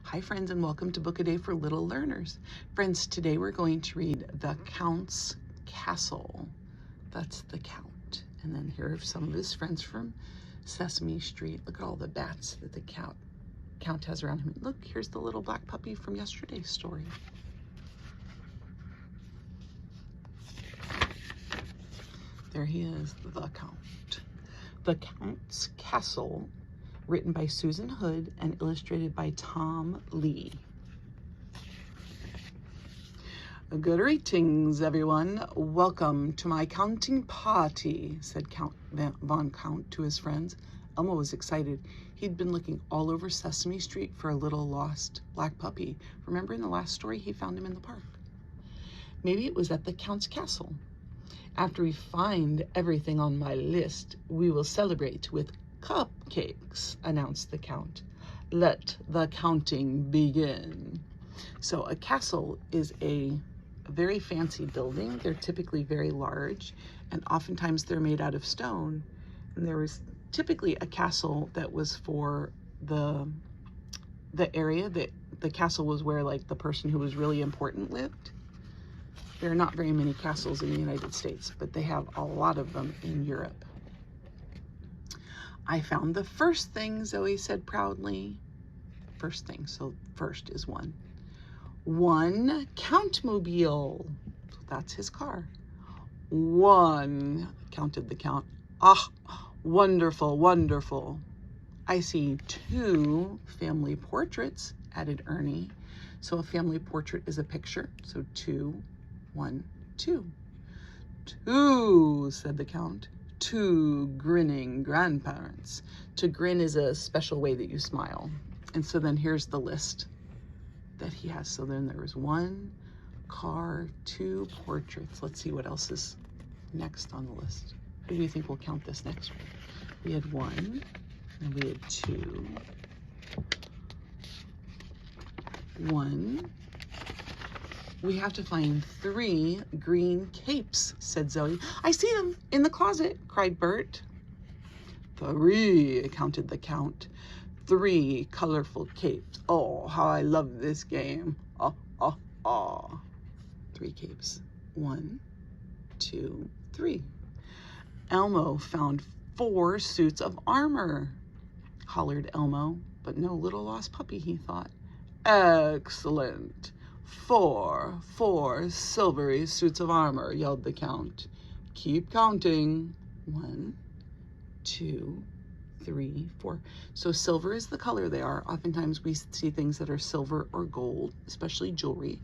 Hi friends, and welcome to Book a Day for Little Learners. Friends, today we're going to read The Count's Castle. That's the Count. And then here are some of his friends from Sesame Street. Look at all the bats that the Count has around him. Look, here's the little black puppy from yesterday's story. There he is, the Count. The Count's Castle, written by Susan Hood and illustrated by Tom Lee. Good greetings, everyone. Welcome to my counting party, said Count Von Count to his friends. Elmo was excited. He'd been looking all over Sesame Street for a little lost black puppy. Remember in the last story, he found him in the park. Maybe it was at the Count's castle. After we find everything on my list, we will celebrate with cupcakes, announced the Count. Let the counting begin. So a castle is a very fancy building. They're typically very large, and oftentimes they're made out of stone. And there was typically a castle that was for the area that the castle was where like the person who was really important lived. There are not very many castles in the United States, but they have a lot of them in Europe. I found the first thing, Zoe said proudly. First thing, so first is one. One Countmobile. That's his car. One, counted the Count. Ah, wonderful, wonderful. I see two family portraits, added Ernie. So a family portrait is a picture. So two, one, two. Two, said the Count. Two grinning grandparents. To grin is a special way that you smile. And so then here's the list that he has. So then there was one car, two portraits. Let's see what else is next on the list. Who do you think will count this next one? We had one, and we had two. One. We have to find three green capes, said Zoe. I see them in the closet, cried Bert. Three, counted the Count. Three colorful capes. Oh, how I love this game. Ah, ah, ah. Three capes. One, two, three. Elmo found 4 suits of armor, hollered Elmo, but no little lost puppy, he thought. Excellent. 4 silvery suits of armor, yelled the Count. Keep counting. 1, 2, 3, 4. So silver is the color they are. Oftentimes we see things that are silver or gold, especially jewelry.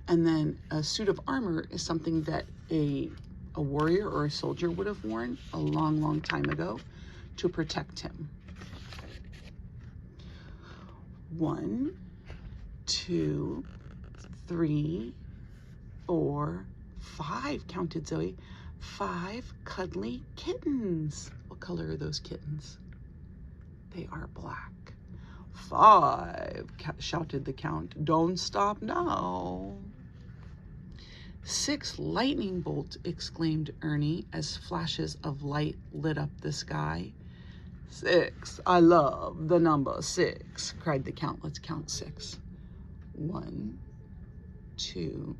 And then a suit of armor is something that a warrior or a soldier would have worn a long, long time ago to protect him. 1, 2, 3, 4, 5, counted Zoe. 5 cuddly kittens. What color are those kittens? They are black. 5, shouted the Count. Don't stop now. 6 lightning bolts, exclaimed Ernie as flashes of light lit up the sky. 6, I love the number 6, cried the Count. Let's count 6. 1, 2,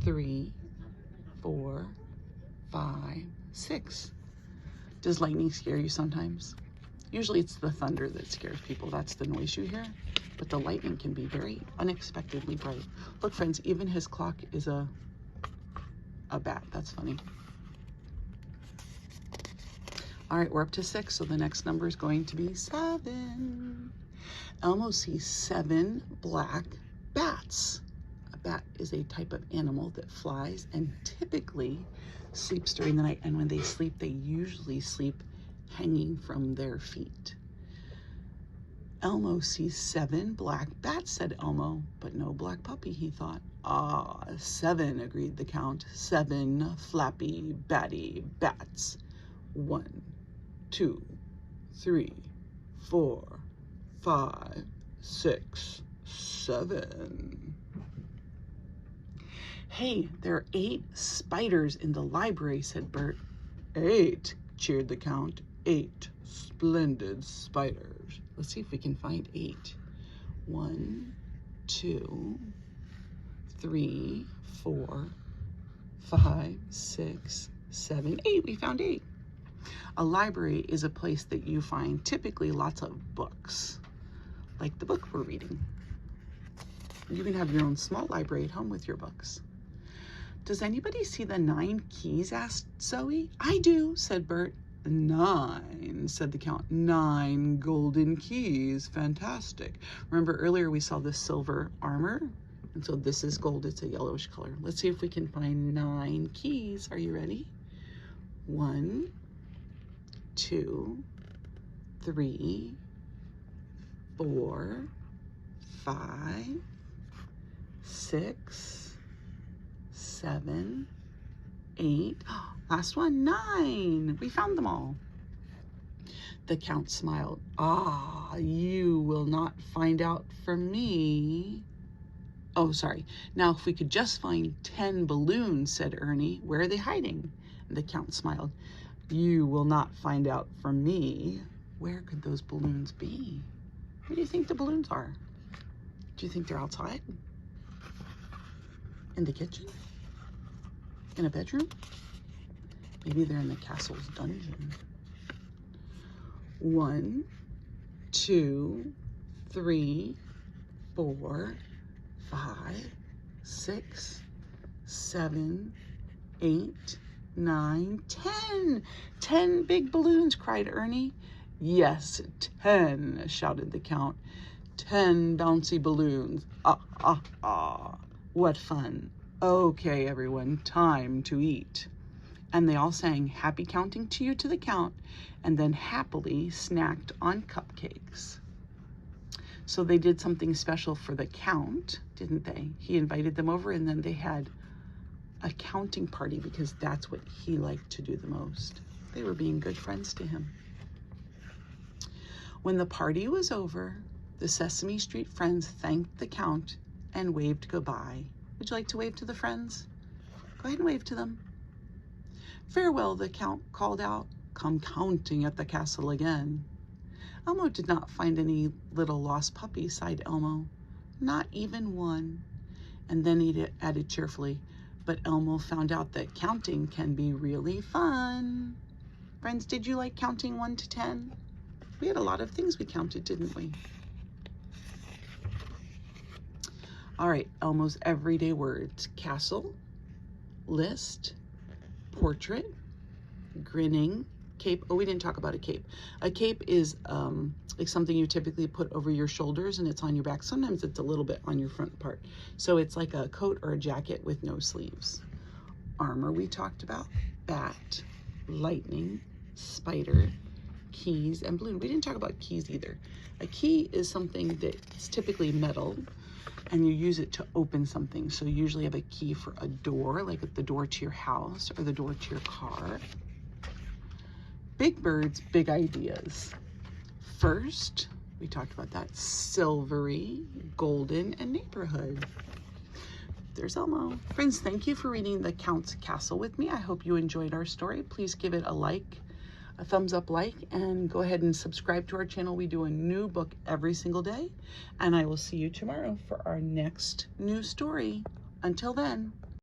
3, 4, 5, 6. Does lightning scare you sometimes? Usually it's the thunder that scares people. That's the noise you hear. But the lightning can be very unexpectedly bright. Look, friends, even his clock is a bat. That's funny. All right, we're up to 6, so the next number is going to be 7. Elmo sees 7 black bats. A bat is a type of animal that flies and typically sleeps during the night. And when they sleep, they usually sleep hanging from their feet. Elmo sees 7 black bats, said Elmo, but no black puppy, he thought. Ah, 7, agreed the Count. 7 flappy, batty bats. 1, 2, 3, 4, 5, 6, 7. Hey, there are 8 spiders in the library, said Bert. 8, cheered the Count. 8 splendid spiders. Let's see if we can find 8. 1, 2, 3, 4, 5, 6, 7, 8. We found 8. A library is a place that you find typically lots of books, like the book we're reading. You can have your own small library at home with your books. Does anybody see the 9 keys? Asked Zoe. I do, said Bert. 9, said the Count. 9 golden keys. Fantastic. Remember earlier we saw the silver armor? And so this is gold. It's a yellowish color. Let's see if we can find 9 keys. Are you ready? 1, 2, 3, 4, 5, 6, 7, 8. Last one, 9. We found them all. The Count smiled. Ah, you will not find out from me. Oh, sorry. Now, if we could just find 10 balloons, said Ernie. Where are they hiding? And the Count smiled. You will not find out from me. Where could those balloons be? Where do you think the balloons are? Do you think they're outside? In the kitchen? In a bedroom? Maybe they're in the castle's dungeon. 1, 2, 3, 4, 5, 6, 7, 8, 9, 10. 10 big balloons, cried Ernie. Yes, 10, shouted the Count. 10 bouncy balloons. Ah, ah, ah. What fun. Okay, everyone, time to eat. And they all sang happy counting to you to the Count, and then happily snacked on cupcakes. So they did something special for the Count, didn't they? He invited them over, and then they had a counting party because that's what he liked to do the most. They were being good friends to him. When the party was over, the Sesame Street friends thanked the Count and waved goodbye. Would you like to wave to the friends? Go ahead and wave to them. Farewell, the Count called out. Come counting at the castle again. Elmo did not find any little lost puppies, sighed Elmo. Not even one. And then he added cheerfully, but Elmo found out that counting can be really fun. Friends, did you like counting 1 to 10? We had a lot of things we counted, didn't we? All right, Elmo's everyday words. Castle, list, portrait, grinning, cape. Oh, we didn't talk about a cape. A cape is like something you typically put over your shoulders and it's on your back. Sometimes it's a little bit on your front part. So it's like a coat or a jacket with no sleeves. Armor we talked about. Bat, lightning, spider, keys, and balloon. We didn't talk about keys either. A key is something that's typically metal and you use it to open something. So you usually have a key for a door, like the door to your house or the door to your car. Big birds, big ideas. First, we talked about that, silvery, golden, and neighborhood. There's Elmo. Friends, thank you for reading The Count's Castle with me. I hope you enjoyed our story. Please give it a like, a thumbs up like, and go ahead and subscribe to our channel. We do a new book every single day, and I will see you tomorrow for our next new story. Until then.